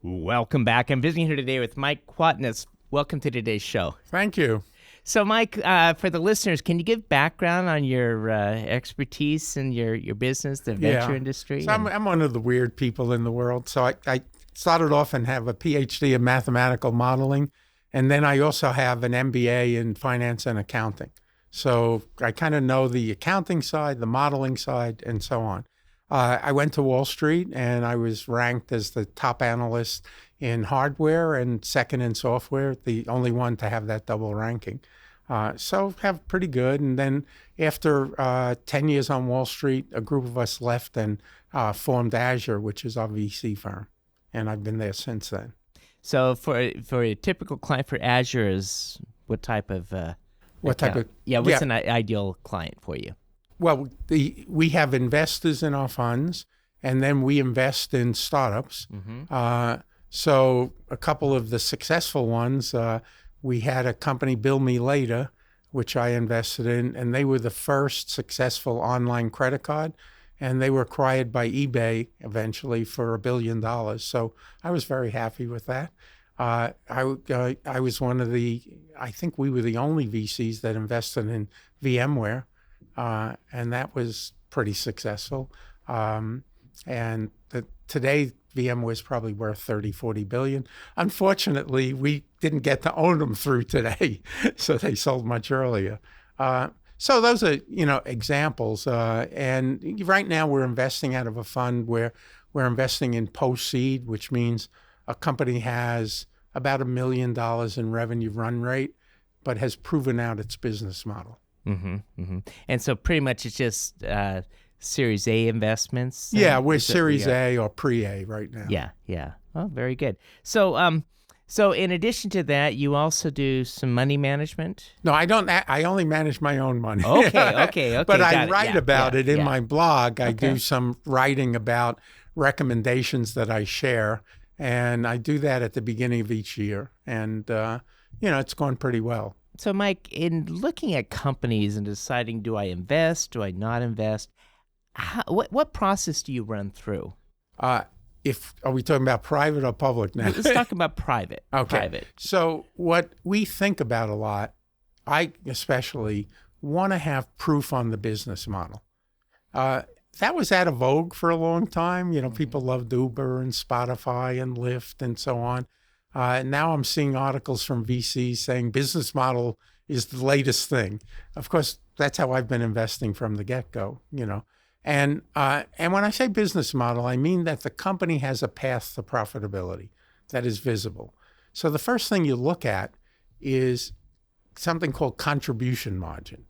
Welcome back. I'm visiting here today with Mike Kwatinetz. Welcome to today's show. Thank you. So, Mike, for the listeners, can you give background on your expertise in your business, the venture industry? So I'm one of the weird people in the world. So I started off and have a PhD in mathematical modeling, and then I also have an MBA in finance and accounting. So I kind of know the accounting side, the modeling side, and so on. I went to Wall Street, and I was ranked as the top analyst in hardware and second in software, the only one to have that double ranking. So have pretty good. And then after 10 years on Wall Street, a group of us left and formed Azure, which is our VC firm. And I've been there since then. So for a typical client for Azure is what type of what's an ideal client for you? Well, we have investors in our funds, and then we invest in startups. Mm-hmm. So a couple of the successful ones, we had a company, Bill Me Later, which I invested in, and they were the first successful online credit card, and they were acquired by eBay eventually for $1 billion. So I was very happy with that. I was I think we were the only VCs that invested in VMware. And that was pretty successful. Today, VMware is probably worth 40 billion. Unfortunately, we didn't get to own them through today, so they sold much earlier. So those are, examples. And right now we're investing out of a fund where we're investing in post-seed, which means a company has about $1 million in revenue run rate, but has proven out its business model. Mm-hmm, mm-hmm. And so pretty much it's just Series A investments? Yeah, we're Series A or pre-A right now. Yeah. Oh, very good. So so in addition to that, you also do some money management? No, I don't. I only manage my own money. Okay. But I write about it in my blog. I do some writing about recommendations that I share, and I do that at the beginning of each year. And, it's going pretty well. So, Mike, in looking at companies and deciding, do I invest, do I not invest, what process do you run through? Are we talking about private or public now? Let's talk about private. Okay. Private. So what we think about a lot, I especially want to have proof on the business model. That was out of vogue for a long time. People loved Uber and Spotify and Lyft and so on. Now I'm seeing articles from VCs saying business model is the latest thing. Of course, that's how I've been investing from the get-go, And when I say business model, I mean that the company has a path to profitability that is visible. So the first thing you look at is something called contribution margin.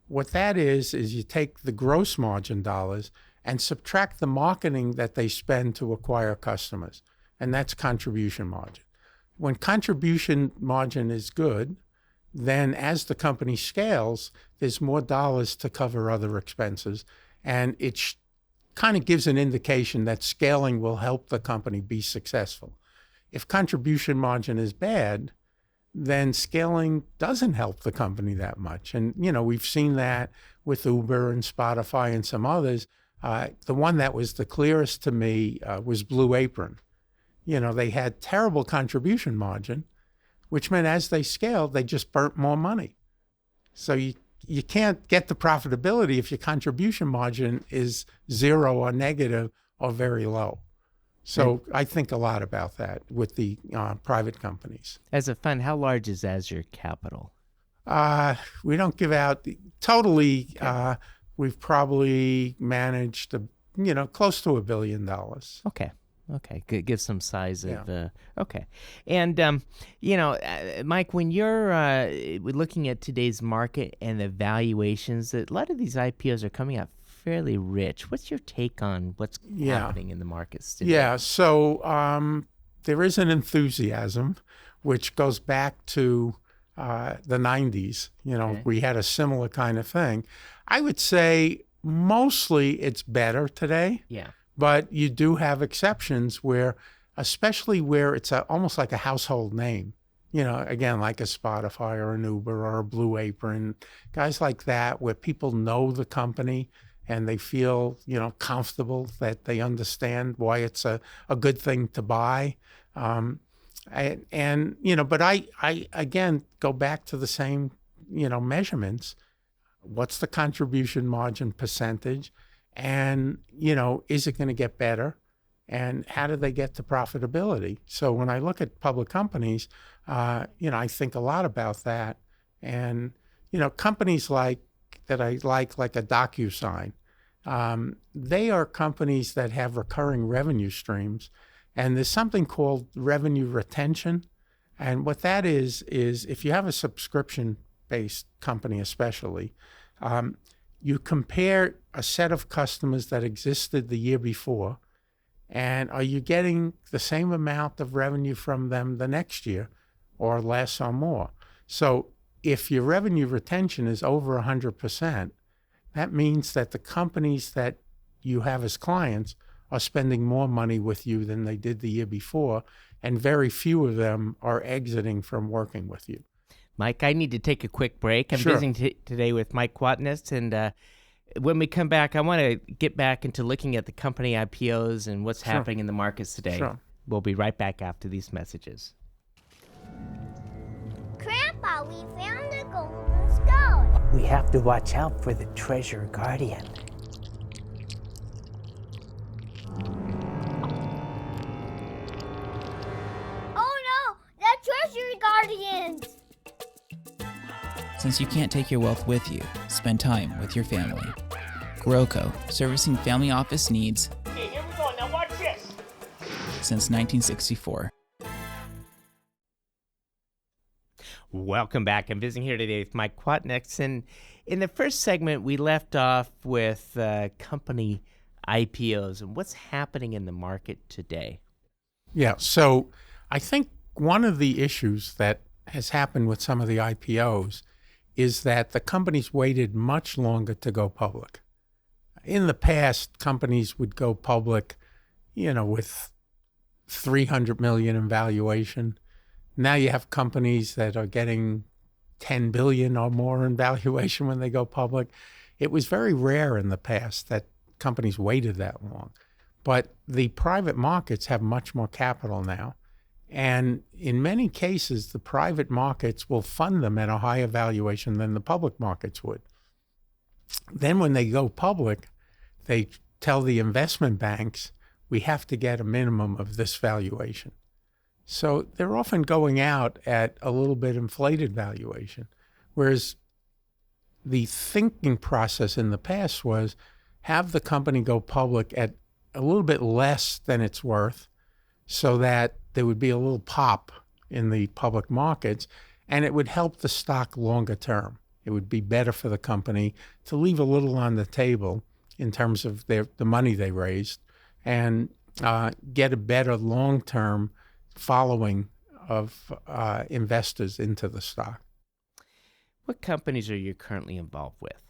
What that is you take the gross margin dollars and subtract the marketing that they spend to acquire customers, and that's contribution margin. When contribution margin is good, then as the company scales, there's more dollars to cover other expenses. And it kind of gives an indication that scaling will help the company be successful. If contribution margin is bad, then scaling doesn't help the company that much. And, we've seen that with Uber and Spotify and some others. The one that was the clearest to me was Blue Apron. They had terrible contribution margin, which meant as they scaled, they just burnt more money. So you can't get the profitability if your contribution margin is zero or negative or very low. So I think a lot about that with the private companies. As a fund, how large is Azure Capital? We don't give out totally. We've probably managed close to $1 billion. Okay, good. Give some size of okay. And Mike, when you're looking at today's market and the valuations, a lot of these IPOs are coming out fairly rich. What's your take on what's happening in the markets today? Yeah, so there is an enthusiasm which goes back to the 90s. We had a similar kind of thing. I would say mostly it's better today. Yeah. But you do have exceptions especially where it's almost like a household name, again, like a Spotify or an Uber or a Blue Apron, guys like that, where people know the company and they feel, comfortable, that they understand why it's a good thing to buy. But I again go back to the same, measurements. What's the contribution margin percentage? And, is it going to get better? And how do they get to profitability? So when I look at public companies, I think a lot about that. And, companies like a DocuSign, they are companies that have recurring revenue streams. And there's something called revenue retention. And what that is if you have a subscription-based company especially, you compare a set of customers that existed the year before, and are you getting the same amount of revenue from them the next year, or less or more? So if your revenue retention is over 100%, that means that the companies that you have as clients are spending more money with you than they did the year before, and very few of them are exiting from working with you. Mike, I need to take a quick break. I'm Sure. visiting today with Mike Kwatinetz, and when we come back, I want to get back into looking at the company IPOs and what's Sure. happening in the markets today. Sure. We'll be right back after these messages. Grandpa, we found a golden skull. We have to watch out for the treasure guardian. Oh no, the treasure guardians! Since you can't take your wealth with you, spend time with your family. Growco, servicing family office needs Okay, here we go. Now watch this. since 1964. Welcome back. I'm visiting here today with Mike Kwatinetz, and in the first segment, we left off with company IPOs and what's happening in the market today. Yeah. So I think one of the issues that has happened with some of the IPOs is that the companies waited much longer to go public. In the past, companies would go public, with $300 million in valuation. Now you have companies that are getting $10 billion or more in valuation when they go public. It was very rare in the past that companies waited that long. But the private markets have much more capital now. And in many cases, the private markets will fund them at a higher valuation than the public markets would. Then when they go public, they tell the investment banks, we have to get a minimum of this valuation. So they're often going out at a little bit inflated valuation, whereas the thinking process in the past was have the company go public at a little bit less than it's worth so that there would be a little pop in the public markets, and it would help the stock longer term. It would be better for the company to leave a little on the table in terms of the money they raised and get a better long-term following of investors into the stock. What companies are you currently involved with?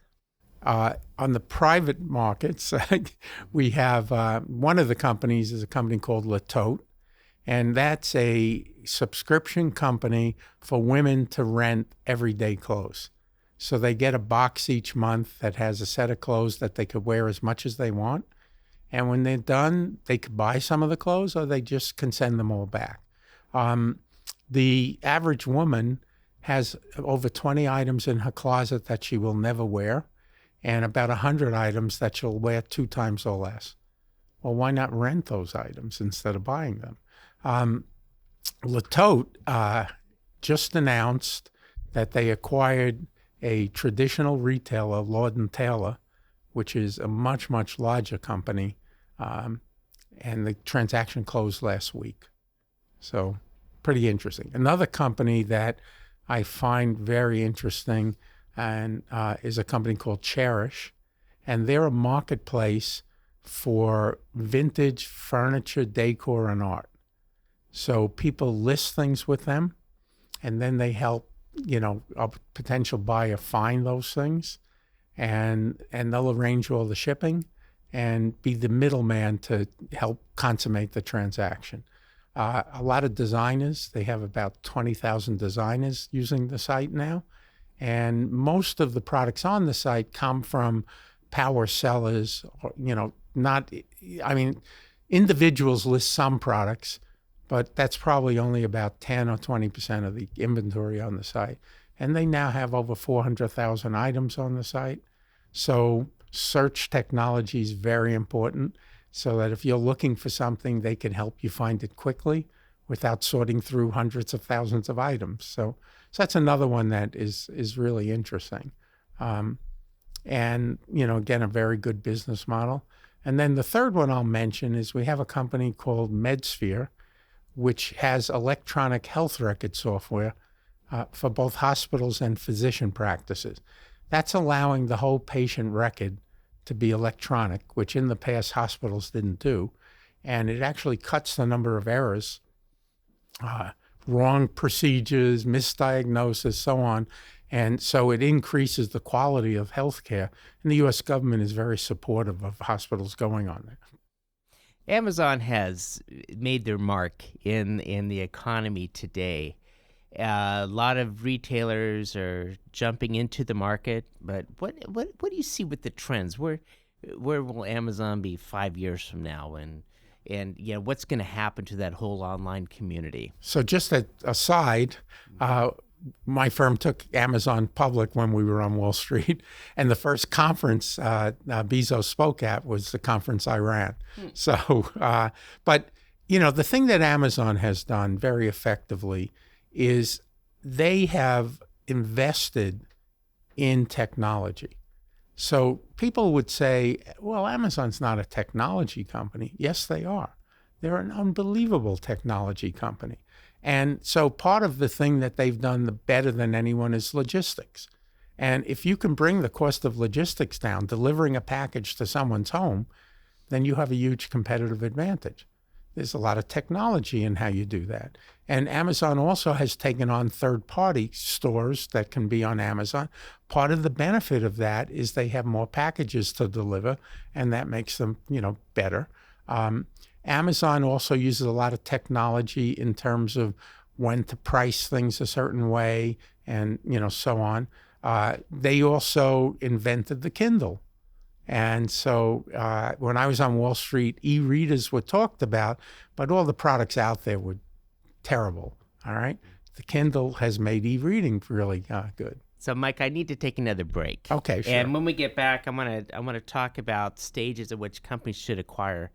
On the private markets, we have one of the companies is a company called Latote, and that's a subscription company for women to rent everyday clothes. So they get a box each month that has a set of clothes that they could wear as much as they want. And when they're done, they could buy some of the clothes or they just can send them all back. The average woman has over 20 items in her closet that she will never wear and about 100 items that she'll wear 2 times or less. Well, why not rent those items instead of buying them? Latote just announced that they acquired a traditional retailer, Lord & Taylor, which is a much, much larger company, and the transaction closed last week. So pretty interesting. Another company that I find very interesting and is a company called Cherish, and they're a marketplace for vintage furniture, decor, and art. So people list things with them, and then they help, a potential buyer find those things, and they'll arrange all the shipping and be the middleman to help consummate the transaction. A lot of designers, they have about 20,000 designers using the site now, and most of the products on the site come from power sellers, or, not, I mean, individuals list some products, but that's probably only about 10 or 20% of the inventory on the site. And they now have over 400,000 items on the site. So search technology is very important, so that if you're looking for something, they can help you find it quickly without sorting through hundreds of thousands of items. So that's another one that is really interesting. And, again, a very good business model. And then the third one I'll mention is we have a company called MedSphere, which has electronic health record software for both hospitals and physician practices. That's allowing the whole patient record to be electronic, which in the past hospitals didn't do. And it actually cuts the number of errors, wrong procedures, misdiagnosis, so on. And so it increases the quality of healthcare. And the U.S. government is very supportive of hospitals going on there. Amazon has made their mark in the economy today. A lot of retailers are jumping into the market, but what do you see with the trends? Where will Amazon be 5 years from now, and what's going to happen to that whole online community? So just an aside, my firm took Amazon public when we were on Wall Street, and the first conference Bezos spoke at was the conference I ran. So, but the thing that Amazon has done very effectively is they have invested in technology. So people would say, well, Amazon's not a technology company. Yes, they are. They're an unbelievable technology company. And so part of the thing that they've done better than anyone is logistics. And if you can bring the cost of logistics down, delivering a package to someone's home, then you have a huge competitive advantage. There's a lot of technology in how you do that. And Amazon also has taken on third-party stores that can be on Amazon. Part of the benefit of that is they have more packages to deliver, and that makes them, better. Amazon also uses a lot of technology in terms of when to price things a certain way and, so on. They also invented the Kindle. And so when I was on Wall Street, e-readers were talked about, but all the products out there were terrible, all right? The Kindle has made e-reading really good. So, Mike, I need to take another break. Okay, sure. And when we get back, I want to talk about stages at which companies should acquire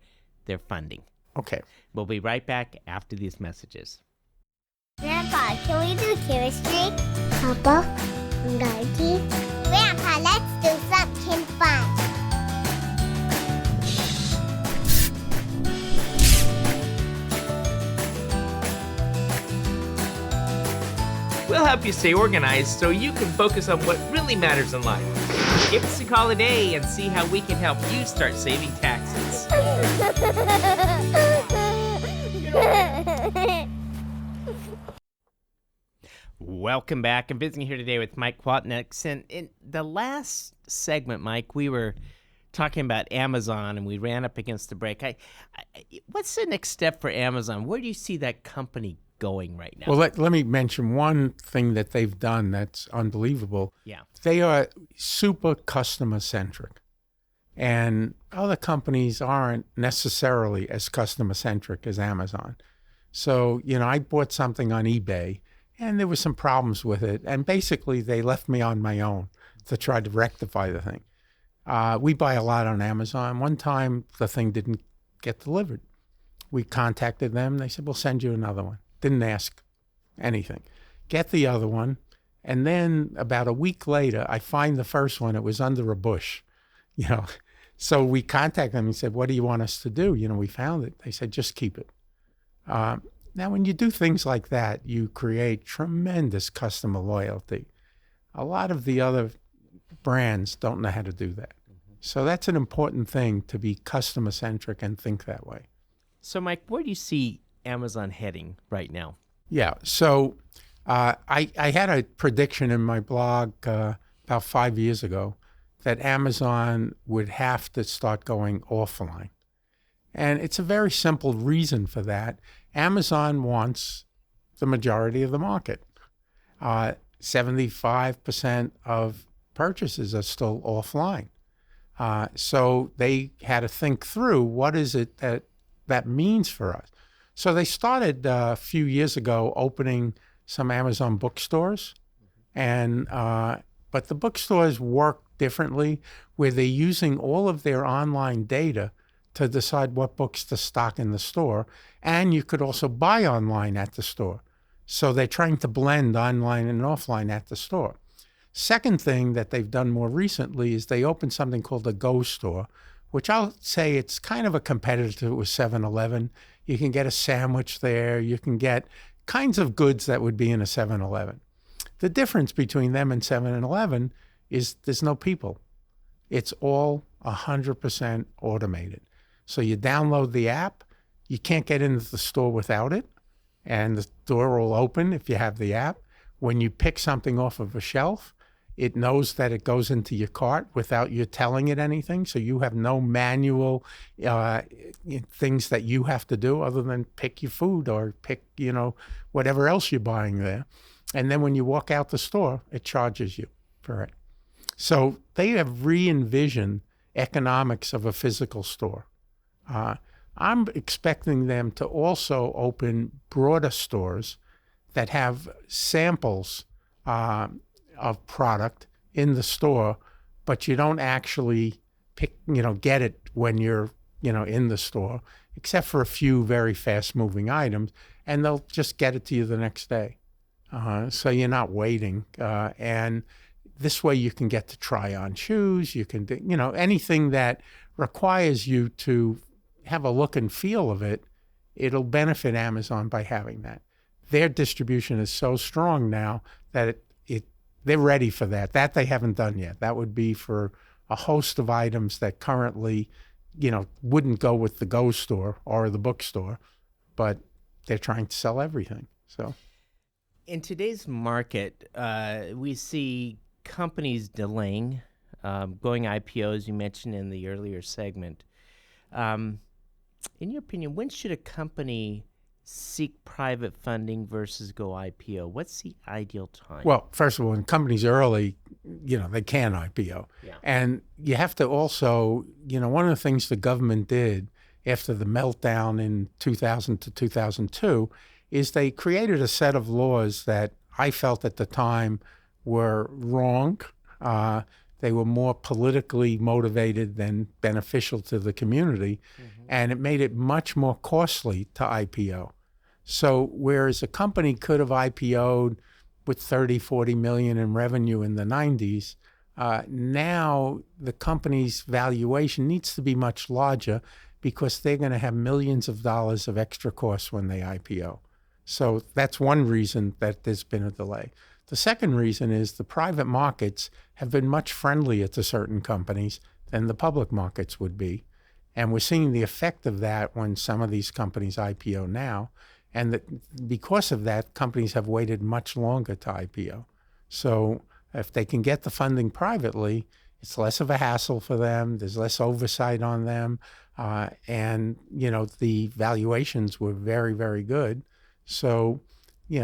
their funding. Okay. We'll be right back after these messages. Grandpa, can we do chemistry? Papa, Daddy. Grandpa, let's do something fun. We'll help you stay organized so you can focus on what really matters in life. Give us a call today and see how we can help you start saving taxes. Welcome back. I'm visiting here today with Mike Kwatinetz. And in the last segment, Mike, we were talking about Amazon and we ran up against the break. What's the next step for Amazon? Where do you see that company going right now? Well, let me mention one thing that they've done that's unbelievable. Yeah. They are super customer-centric. And other companies aren't necessarily as customer-centric as Amazon. So, I bought something on eBay, and there were some problems with it. And basically, they left me on my own to try to rectify the thing. We buy a lot on Amazon. One time, the thing didn't get delivered. We contacted them. They said, we'll send you another one. Didn't ask anything. Get the other one. And then about a week later, I find the first one. It was under a bush, So we contacted them and said, what do you want us to do? We found it. They said, just keep it. Now, when you do things like that, you create tremendous customer loyalty. A lot of the other brands don't know how to do that. So that's an important thing, to be customer-centric and think that way. So, Mike, where do you see Amazon heading right now? Yeah. So I had a prediction in my blog about 5 years ago that Amazon would have to start going offline. And it's a very simple reason for that. Amazon wants the majority of the market. 75% of purchases are still offline. So they had to think through what is it that means for us. So they started a few years ago opening some Amazon bookstores, and but the bookstores work differently, where they're using all of their online data to decide what books to stock in the store, and you could also buy online at the store. So they're trying to blend online and offline at the store. Second thing that they've done more recently is they opened something called the Go Store, which I'll say it's kind of a competitor with 7-Eleven. You can get a sandwich there. You can get kinds of goods that would be in a 7-Eleven. The difference between them and 7-Eleven is there's no people. It's all 100% automated. So you download the app. You can't get into the store without it, and the door will open if you have the app. When you pick something off of a shelf, it knows that it goes into your cart without you telling it anything. So you have no manual things that you have to do other than pick your food or pick, whatever else you're buying there. And then when you walk out the store, it charges you for it. So they have re-envisioned economics of a physical store. I'm expecting them to also open broader stores that have samples of product in the store, but you don't actually get it when you're, in the store, except for a few very fast-moving items, and they'll just get it to you the next day. So you're not waiting. And this way you can get to try on shoes. You can, anything that requires you to have a look and feel of it, it'll benefit Amazon by having that. Their distribution is so strong now that they're ready for that. That they haven't done yet. That would be for a host of items that currently, wouldn't go with the Go Store or the bookstore, but they're trying to sell everything. So, in today's market, we see companies delaying, going IPO, as you mentioned in the earlier segment. In your opinion, when should a company seek private funding versus go IPO? What's the ideal time? Well, first of all, when companies are early, they can IPO. Yeah. And you have to also, one of the things the government did after the meltdown in 2000 to 2002 is they created a set of laws that I felt at the time were wrong. They were more politically motivated than beneficial to the community, and it made it much more costly to IPO. So whereas a company could have IPO'd with 30, 40 million in revenue in the 90s, now the company's valuation needs to be much larger because they're going to have millions of dollars of extra costs when they IPO. So that's one reason that there's been a delay. The second reason is the private markets have been much friendlier to certain companies than the public markets would be. And we're seeing the effect of that when some of these companies IPO now. And that because of that, companies have waited much longer to IPO. So if they can get the funding privately, it's less of a hassle for them. There's less oversight on them. And, the valuations were very, very good. So,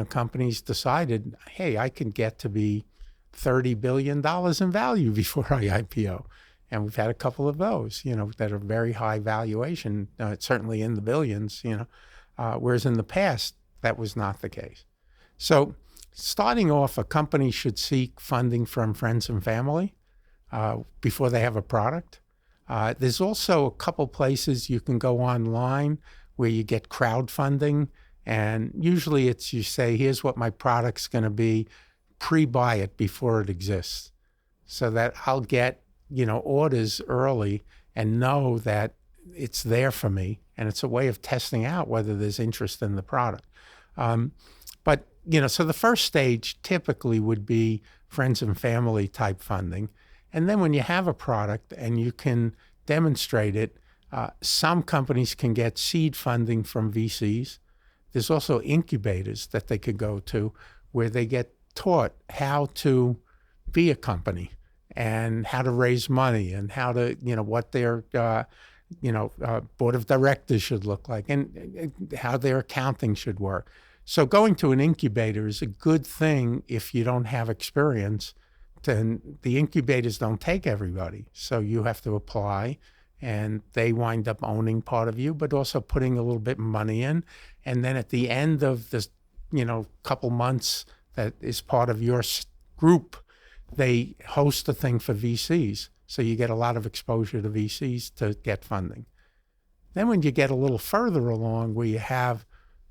companies decided, hey, I can get to be $30 billion in value before I IPO. And we've had a couple of those, that are very high valuation, certainly in the billions, whereas in the past, that was not the case. So starting off, a company should seek funding from friends and family before they have a product. There's also a couple places you can go online where you get crowdfunding. And usually it's you say, here's what my product's going to be, pre-buy it before it exists, so that I'll get, orders early and know that it's there for me. And it's a way of testing out whether there's interest in the product. But, so the first stage typically would be friends and family type funding. And then when you have a product and you can demonstrate it, some companies can get seed funding from VCs. There's also incubators that they could go to where they get taught how to be a company and how to raise money and how to, what their, board of directors should look like and how their accounting should work. So going to an incubator is a good thing if you don't have experience And the incubators don't take everybody. So you have to apply, and they wind up owning part of you, but also putting a little bit of money in. And then at the end of this, couple months that is part of your group, they host a thing for VCs. So you get a lot of exposure to VCs to get funding. Then when you get a little further along where you have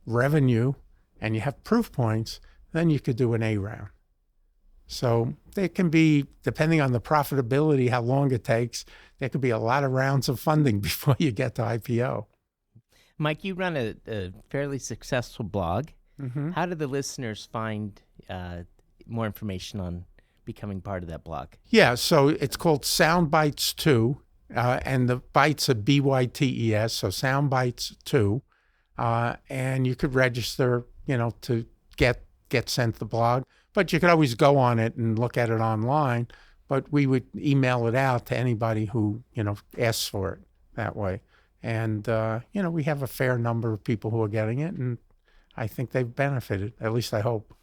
revenue and you have proof points, then you could do an A round. So there can be, depending on the profitability, how long it takes, there could be a lot of rounds of funding before you get to IPO. Mike, you run a fairly successful blog. Mm-hmm. How do the listeners find more information on becoming part of that blog? Yeah, so it's called Sound Bites 2, and the bites are BYTES, so Sound Bites 2. And you could register, to get sent the blog. But you could always go on it and look at it online. But we would email it out to anybody who, asks for it that way. And, we have a fair number of people who are getting it, and I think they've benefited. At least I hope.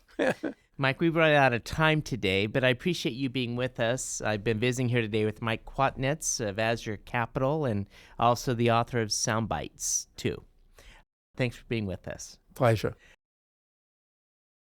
Mike, we've run out of time today, but I appreciate you being with us. I've been visiting here today with Mike Kwatinetz of Azure Capital and also the author of Sound Bites, too. Thanks for being with us. Pleasure.